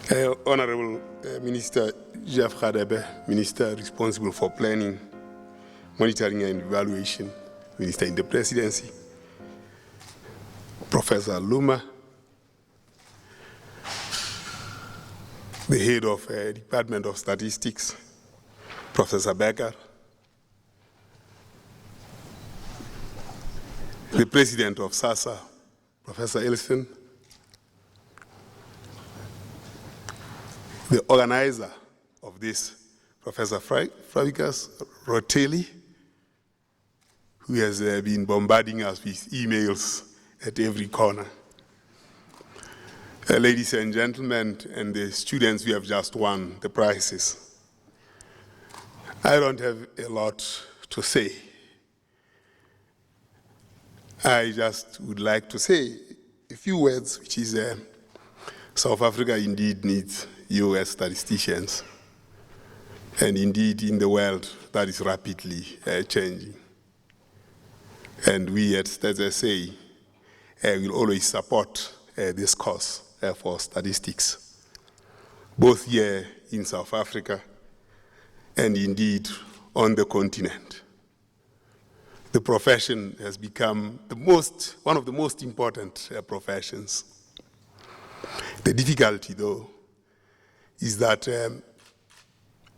Honorable Minister Jeff Radebe, Minister responsible for planning, monitoring and evaluation, Minister in the Presidency, Professor Luma, the head of Department of Statistics, Professor Becker, the President of SASA, Professor Ellison, the organizer of this, Professor Flavius Rotelli, who has been bombarding us with emails at every corner. Ladies and gentlemen, and the students who have just won the prizes, I don't have a lot to say. I just would like to say a few words, which is South Africa indeed needs US statisticians, and indeed in the world that is rapidly changing. And we at SASA will always support this cause for statistics, both here in South Africa and indeed on the continent. The profession has become one of the most important professions. The difficulty, though, is that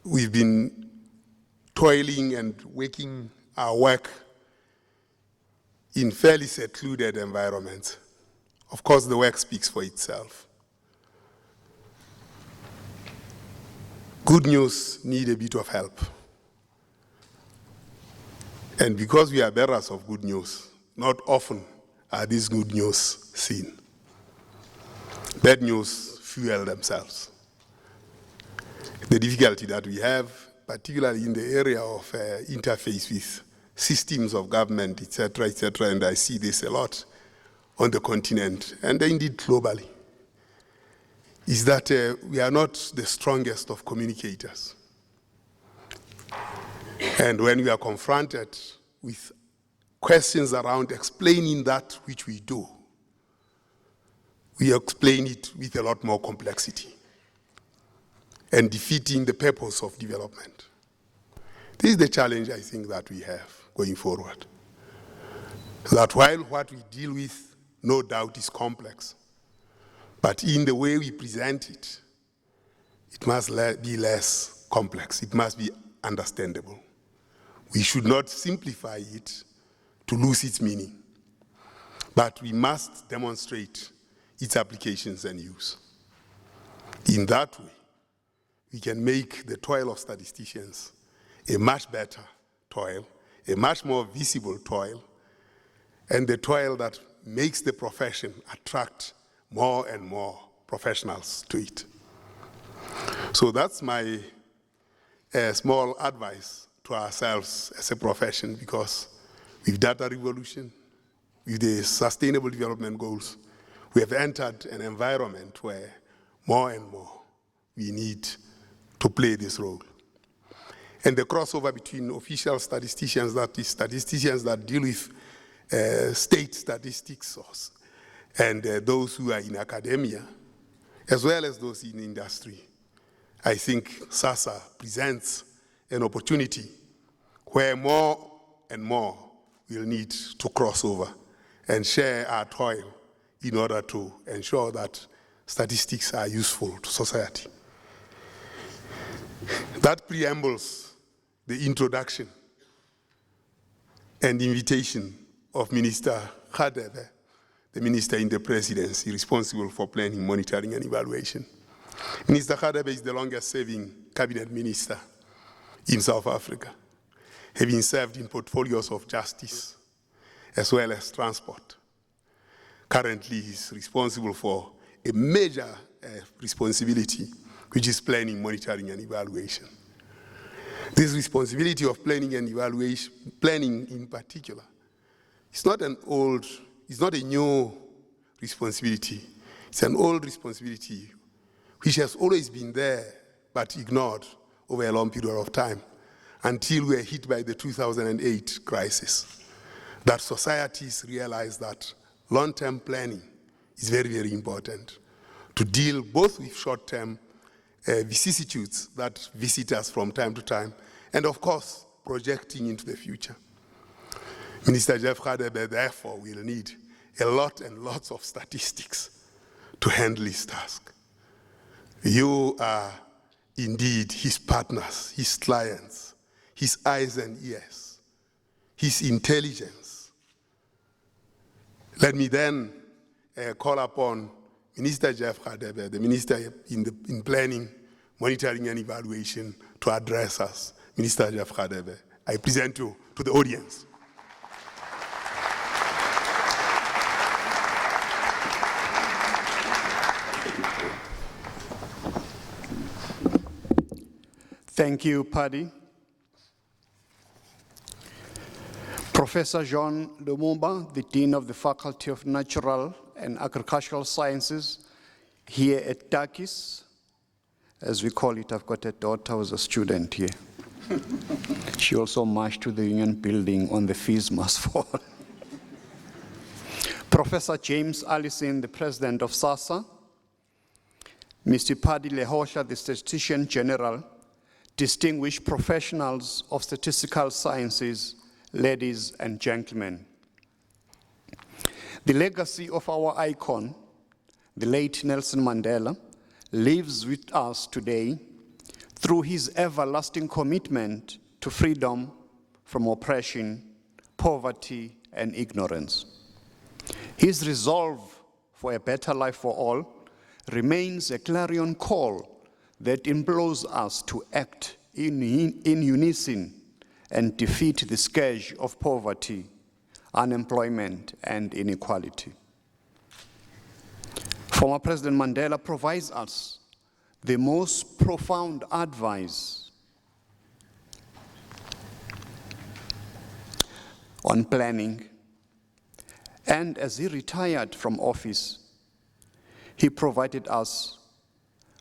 we've been toiling and making our work in fairly secluded environments. Of course, the work speaks for itself. Good news need a bit of help. And because we are bearers of good news, not often are these good news seen. Bad news fuel themselves. The difficulty that we have, particularly in the area of interface with systems of government, etc., and I see this a lot on the continent, and indeed globally, is that we are not the strongest of communicators. And when we are confronted with questions around explaining that which we do, we explain it with a lot more complexity and defeating the purpose of development. This is the challenge I think that we have going forward. That while what we deal with, no doubt, is complex, but in the way we present it, it must be less complex. It must be understandable. We should not simplify it to lose its meaning, but we must demonstrate its applications and use. In that way, we can make the toil of statisticians a much better toil, a much more visible toil, and the toil that makes the profession attract more and more professionals to it. So that's my small advice to ourselves as a profession, because with data revolution, with the Sustainable Development Goals, we have entered an environment where more and more we need to play this role. And the crossover between official statisticians, that is, statisticians that deal with state statistics, and those who are in academia, as well as those in industry, I think SASA presents an opportunity where more and more will need to cross over and share our toil in order to ensure that statistics are useful to society. That preambles the introduction and invitation of Minister Radebe, the Minister in the Presidency responsible for planning, monitoring, and evaluation. Minister Radebe is the longest-serving cabinet minister in South Africa, having served in portfolios of justice as well as transport. Currently, he's responsible for a major responsibility, which is planning, monitoring, and evaluation. This responsibility of planning and evaluation, planning in particular, it's not a new responsibility. It's an old responsibility which has always been there but ignored over a long period of time until we were hit by the 2008 crisis. That societies realized that long-term planning is very, very important to deal both with short-term vicissitudes that visit us from time to time, and of course, projecting into the future. Minister Jeff Radebe, therefore, will need a lot and lots of statistics to handle his task. You are indeed his partners, his clients, his eyes and ears, his intelligence. Let me then call upon Minister Jeff Radebe, the Minister in Planning, Monitoring and Evaluation, to address us. Minister Jeff Radebe, I present you to the audience. Thank you, Paddy. Professor Jean Lumumba, the Dean of the Faculty of Natural and Agricultural Sciences here at Takis, as we call it. I've got a daughter who's a student here. She also marched to the Union Building on the fees must fall. Professor James Allison, the President of SASA, Mr. Paddy Lehosha, the Statistician General, distinguished professionals of statistical sciences, ladies and gentlemen. The legacy of our icon, the late Nelson Mandela, lives with us today through his everlasting commitment to freedom from oppression, poverty, and ignorance. His resolve for a better life for all remains a clarion call that implores us to act in unison and defeat the scourge of poverty, unemployment, and inequality. Former President Mandela provides us the most profound advice on planning, and as he retired from office, he provided us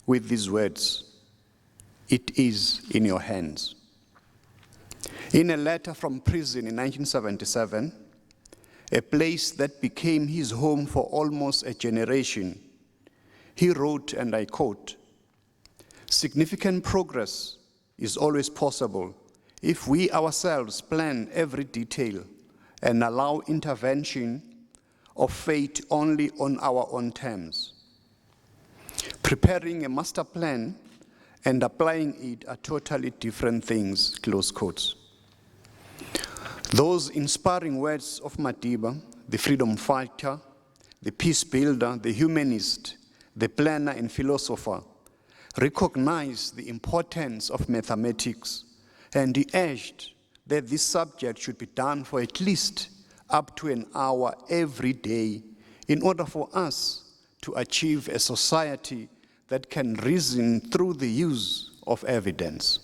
with these words: "It is in your hands." In a letter from prison in 1977, a place that became his home for almost a generation, he wrote, and I quote, "Significant progress is always possible if we ourselves plan every detail and allow intervention of fate only on our own terms. Preparing a master plan and applying it are totally different things," close quotes. Those inspiring words of Madiba, the freedom fighter, the peace builder, the humanist, the planner and philosopher, recognized the importance of mathematics, and he urged that this subject should be done for at least up to an hour every day in order for us to achieve a society that can reason through the use of evidence.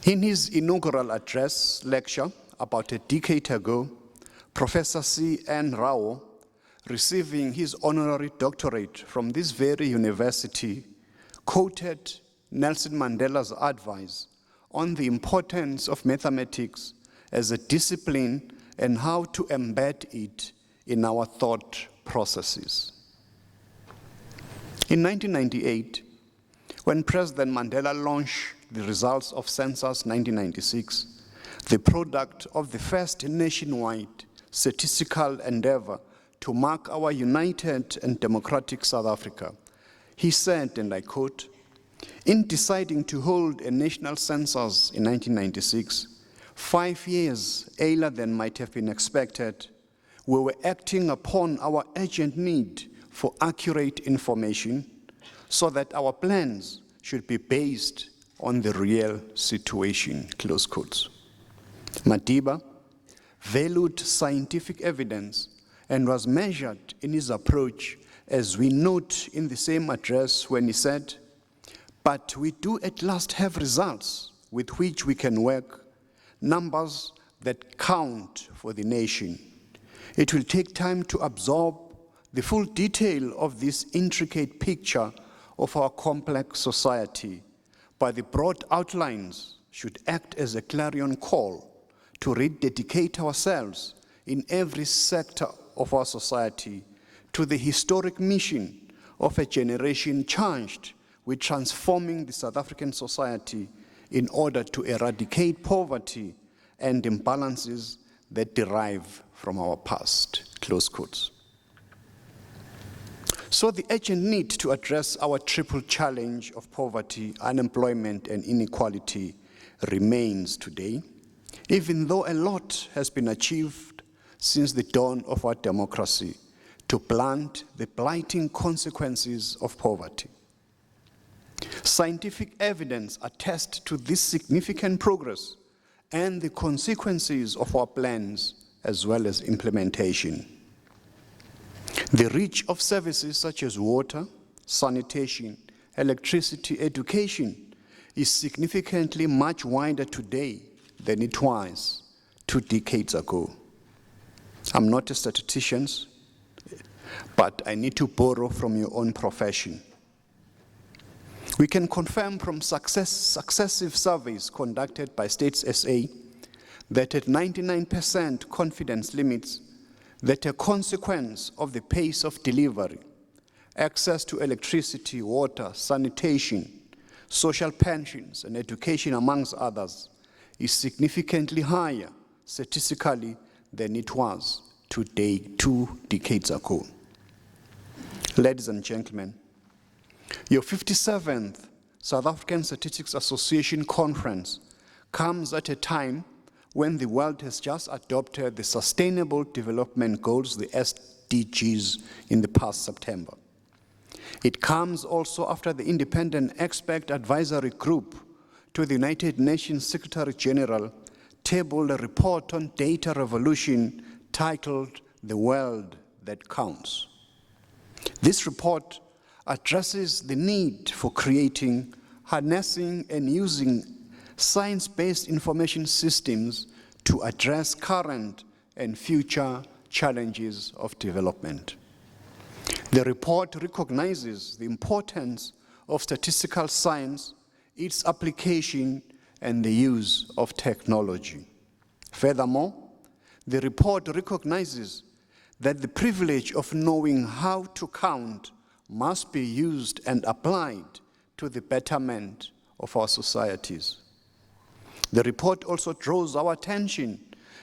In his inaugural address lecture about a decade ago, Professor C.N. Rao, receiving his honorary doctorate from this very university, quoted Nelson Mandela's advice on the importance of mathematics as a discipline and how to embed it in our thought processes. In 1998, when President Mandela launched the results of Census 1996, the product of the first nationwide statistical endeavor to mark our united and democratic South Africa, he said, and I quote, "In deciding to hold a national census in 1996, 5 years earlier than might have been expected, we were acting upon our urgent need for accurate information so that our plans should be based on the real situation," close quotes. Madiba valued scientific evidence and was measured in his approach, as we note in the same address when he said, "But we do at last have results with which we can work, numbers that count for the nation. It will take time to absorb the full detail of this intricate picture of our complex society, but the broad outlines should act as a clarion call to rededicate ourselves in every sector of our society to the historic mission of a generation charged with transforming the South African society in order to eradicate poverty and imbalances that derive from our past, close quotes. So the urgent need to address our triple challenge of poverty, unemployment, and inequality remains today, even though a lot has been achieved since the dawn of our democracy to blunt the blighting consequences of poverty. Scientific evidence attests to this significant progress and the consequences of our plans as well as implementation. The reach of services such as water, sanitation, electricity, education is significantly much wider today than it was 2 decades ago. I'm not a statistician, but I need to borrow from your own profession. We can confirm from successive surveys conducted by States SA that at 99% confidence limits, that a consequence of the pace of delivery, access to electricity, water, sanitation, social pensions, and education, amongst others, is significantly higher statistically than it was 2 decades ago. Ladies and gentlemen, your 57th South African Statistics Association Conference comes at a time when the world has just adopted the Sustainable Development Goals, the SDGs, in the past September. It comes also after the Independent Expert Advisory Group to the United Nations Secretary General tabled a report on data revolution titled "The World That Counts." This report addresses the need for creating, harnessing, and using science-based information systems to address current and future challenges of development. The report recognizes the importance of statistical science, its application, and the use of technology. Furthermore, the report recognizes that the privilege of knowing how to count must be used and applied to the betterment of our societies. The report also draws our attention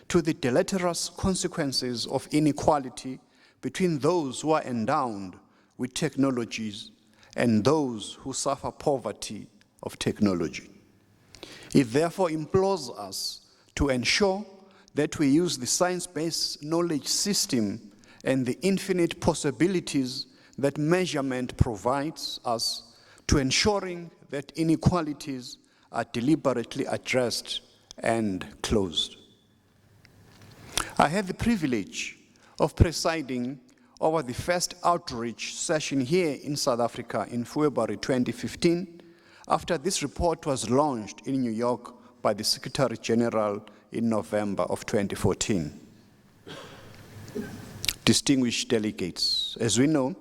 to the deleterious consequences of inequality between those who are endowed with technologies and those who suffer poverty of technology. It therefore implores us to ensure that we use the science-based knowledge system and the infinite possibilities that measurement provides us to ensuring that inequalities are deliberately addressed and closed. I had the privilege of presiding over the first outreach session here in South Africa in February 2015, after this report was launched in New York by the Secretary General in November of 2014. Distinguished delegates, as we know,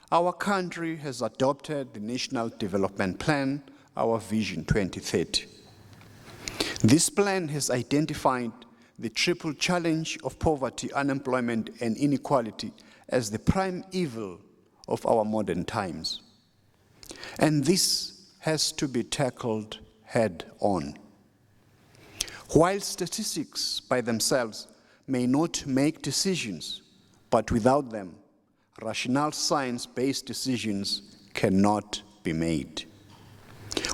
our country has adopted the National Development Plan, our Vision 2030. This plan has identified the triple challenge of poverty, unemployment, and inequality as the prime evil of our modern times. And this has to be tackled head on. While statistics by themselves may not make decisions, but without them, rational science-based decisions cannot be made.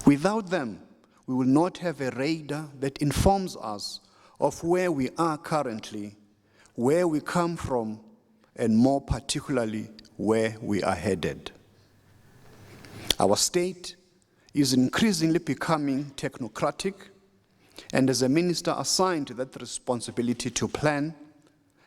Without them, we will not have a radar that informs us of where we are currently, where we come from, and more particularly, where we are headed. Our state is increasingly becoming technocratic, and as a minister assigned to that responsibility to plan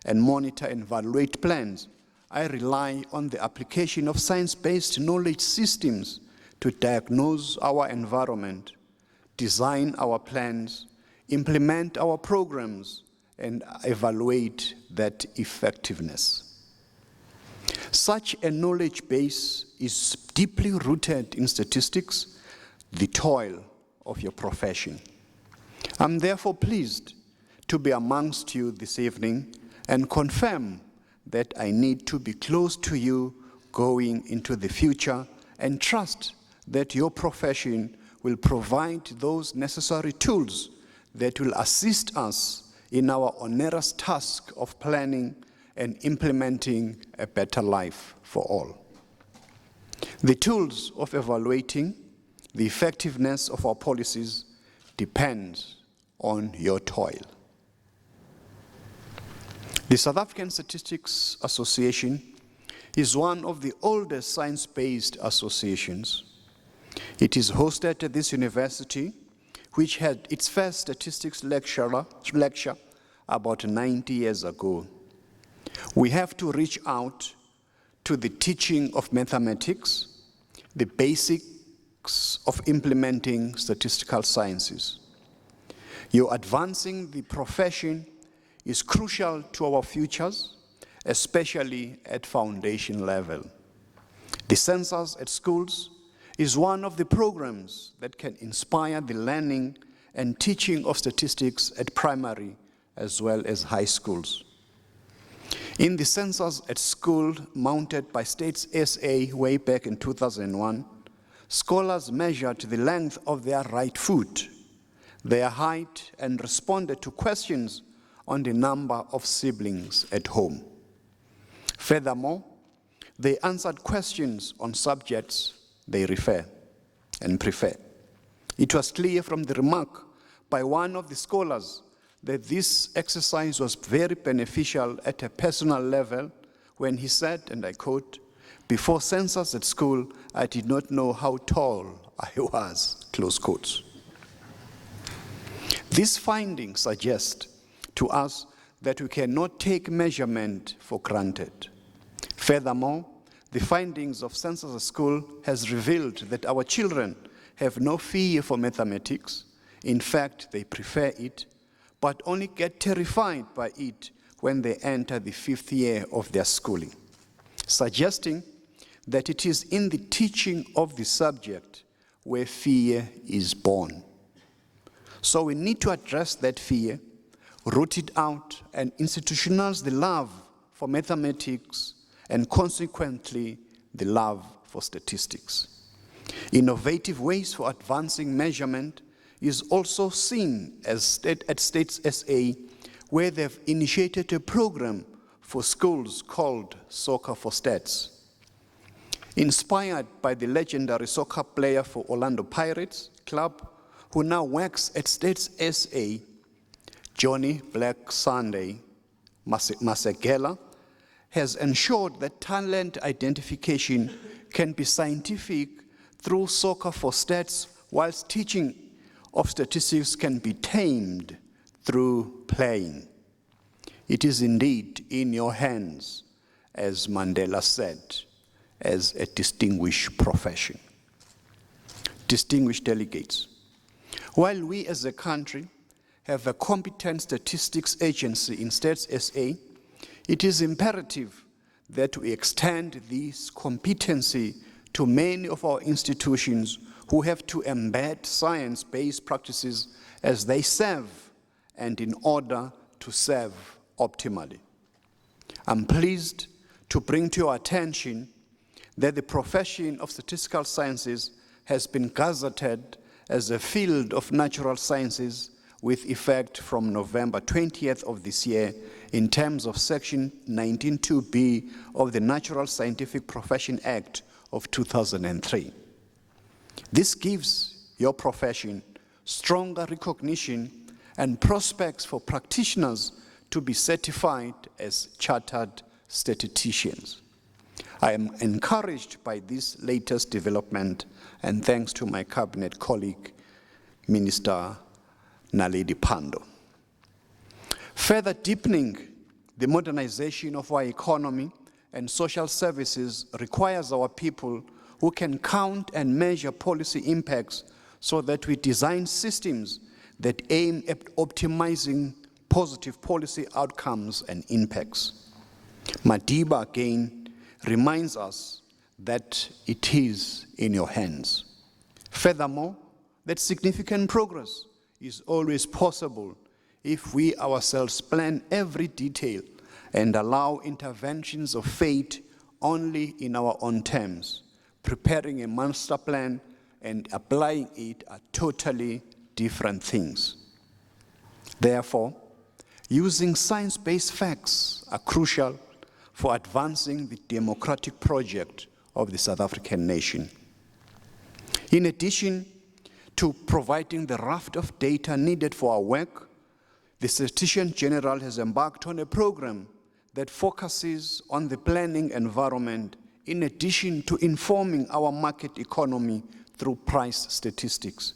and monitor and evaluate plans, I rely on the application of science-based knowledge systems to diagnose our environment, design our plans, implement our programs, and evaluate that effectiveness. Such a knowledge base is deeply rooted in statistics, the toil of your profession. I'm therefore pleased to be amongst you this evening and confirm that I need to be close to you going into the future and trust that your profession will provide those necessary tools that will assist us in our onerous task of planning and implementing a better life for all. The tools of evaluating the effectiveness of our policies depends on your toil. The South African Statistics Association is one of the oldest science-based associations. It is hosted at this university, which had its first statistics lecture about 90 years ago. We have to reach out to the teaching of mathematics, the basics of implementing statistical sciences. Your advancing the profession is crucial to our futures, especially at foundation level. The census at schools is one of the programs that can inspire the learning and teaching of statistics at primary as well as high schools. In the census at school mounted by States SA way back in 2001, scholars measured the length of their right foot, their height, and responded to questions on the number of siblings at home. Furthermore, they answered questions on subjects they refer and prefer. It was clear from the remark by one of the scholars that this exercise was very beneficial at a personal level when he said, and I quote, "Before census at school, I did not know how tall I was," close quotes. These findings suggest to us that we cannot take measurement for granted. Furthermore, the findings of census at school has revealed that our children have no fear for mathematics. In fact, they prefer it, but only get terrified by it when they enter the 5th year of their schooling, suggesting that it is in the teaching of the subject where fear is born. So we need to address that fear, root it out, and institutionalize the love for mathematics and consequently the love for statistics. Innovative ways for advancing measurement is also seen at States SA, where they've initiated a program for schools called Soccer for Stats. Inspired by the legendary soccer player for Orlando Pirates Club, who now works at States SA, Johnny Black Sunday Masegela, has ensured that talent identification can be scientific through Soccer for Stats, whilst teaching of statistics can be tamed through playing. It is indeed in your hands, as Mandela said, as a distinguished profession. Distinguished delegates, while we as a country have a competent statistics agency in States SA, it is imperative that we extend this competency to many of our institutions who have to embed science-based practices as they serve and in order to serve optimally. I'm pleased to bring to your attention that the profession of statistical sciences has been gazetted as a field of natural sciences with effect from November 20th of this year in terms of Section 19(2)(b) of the Natural Scientific Profession Act of 2003. This gives your profession stronger recognition and prospects for practitioners to be certified as chartered statisticians. I am encouraged by this latest development, and thanks to my cabinet colleague, Minister Naledi Pandor. Further deepening the modernization of our economy and social services requires our people who can count and measure policy impacts so that we design systems that aim at optimizing positive policy outcomes and impacts. Madiba again reminds us that it is in your hands. Furthermore, that significant progress is always possible if we ourselves plan every detail and allow interventions of fate only in our own terms. Preparing a master plan and applying it are totally different things. Therefore, using science-based facts are crucial for advancing the democratic project of the South African nation. In addition to providing the raft of data needed for our work, the Statistician General has embarked on a program that focuses on the planning environment in addition to informing our market economy through price statistics.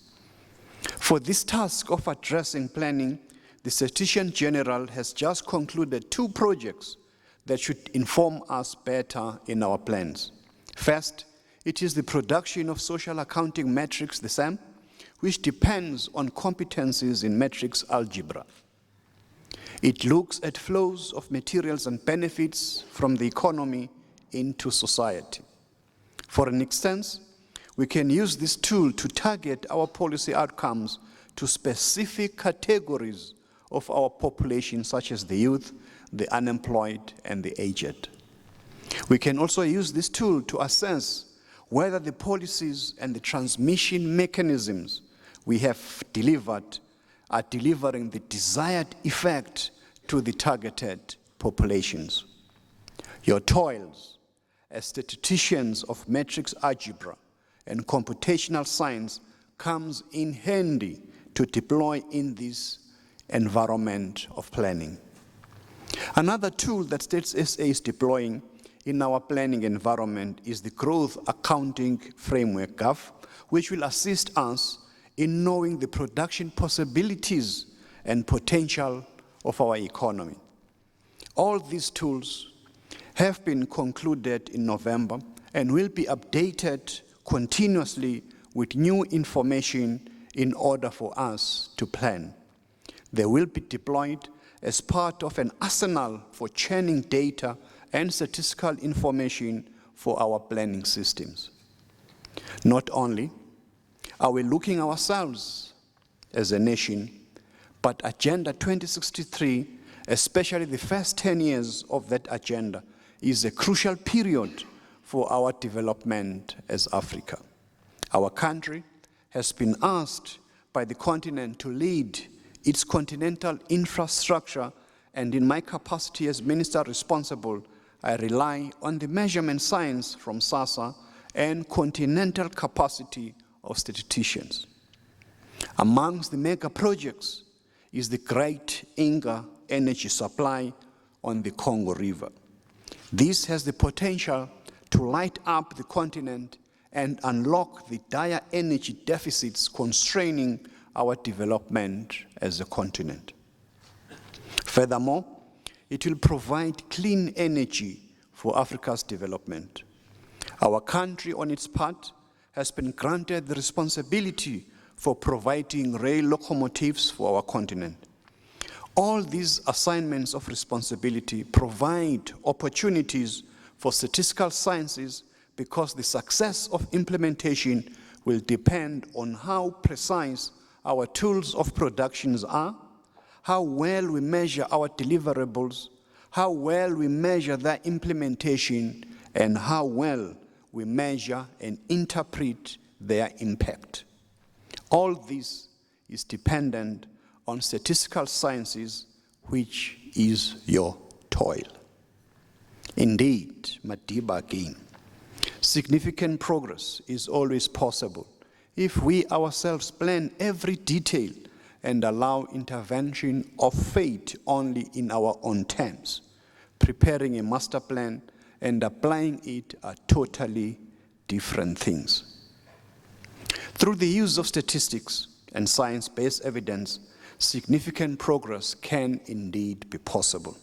For this task of addressing planning, the Statistician General has just concluded 2 projects that should inform us better in our plans. First, it is the production of social accounting metrics, the SAM, which depends on competencies in matrix algebra. It looks at flows of materials and benefits from the economy into society. For an instance, we can use this tool to target our policy outcomes to specific categories of our population, such as the youth, the unemployed, and the aged. We can also use this tool to assess whether the policies and the transmission mechanisms we have delivered are delivering the desired effect to the targeted populations. Your toils as statisticians of matrix algebra and computational science comes in handy to deploy in this environment of planning. Another tool that State SA is deploying in our planning environment is the Growth Accounting Framework, GAF, which will assist us in knowing the production possibilities and potential of our economy. All these tools have been concluded in November and will be updated continuously with new information in order for us to plan. They will be deployed as part of an arsenal for churning data and statistical information for our planning systems. Not only are we looking ourselves as a nation, but Agenda 2063, especially the first 10 years of that agenda, is a crucial period for our development as Africa. Our country has been asked by the continent to lead its continental infrastructure, and in my capacity as minister responsible, I rely on the measurement science from SASA and continental capacity of statisticians. Amongst the mega projects is the Great Inga energy supply on the Congo River. This has the potential to light up the continent and unlock the dire energy deficits constraining our development as a continent. Furthermore, it will provide clean energy for Africa's development. Our country, on its part, has been granted the responsibility for providing rail locomotives for our continent. All these assignments of responsibility provide opportunities for statistical sciences because the success of implementation will depend on how precise our tools of productions are, how well we measure our deliverables, how well we measure their implementation, and how well we measure and interpret their impact. All this is dependent on statistical sciences, which is your toil. Indeed, Madiba again, significant progress is always possible if we ourselves plan every detail and allow intervention of fate only in our own terms. Preparing a master plan and applying it are totally different things. Through the use of statistics and science-based evidence, significant progress can indeed be possible.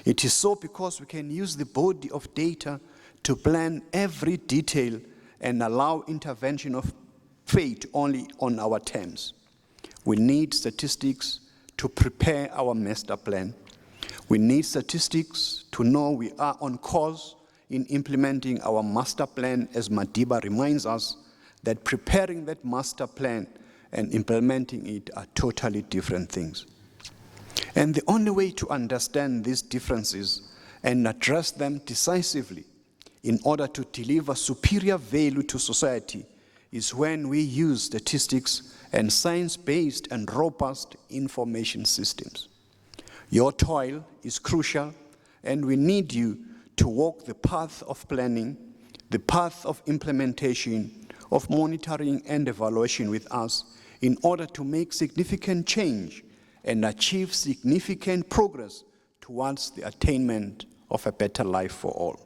It is so because we can use the body of data to plan every detail and allow intervention of fate only on our terms. We need statistics to prepare our master plan. We need statistics to know we are on course in implementing our master plan, as Madiba reminds us that preparing that master plan and implementing it are totally different things. And the only way to understand these differences and address them decisively in order to deliver superior value to society is when we use statistics and science-based and robust information systems. Your toil is crucial, and we need you to walk the path of planning, the path of implementation, of monitoring and evaluation with us in order to make significant change and achieve significant progress towards the attainment of a better life for all.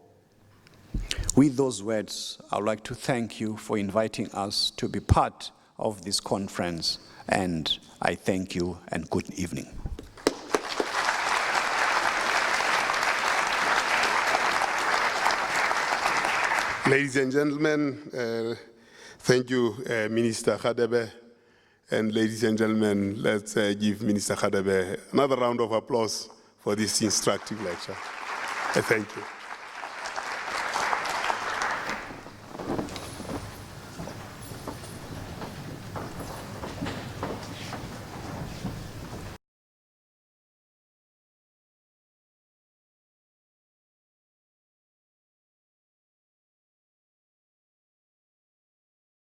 With those words, I would like to thank you for inviting us to be part of this conference, and I thank you and good evening. Ladies and gentlemen, thank you, Minister Radebe. And ladies and gentlemen, let's give Minister Radebe another round of applause for this instructive lecture. Thank you.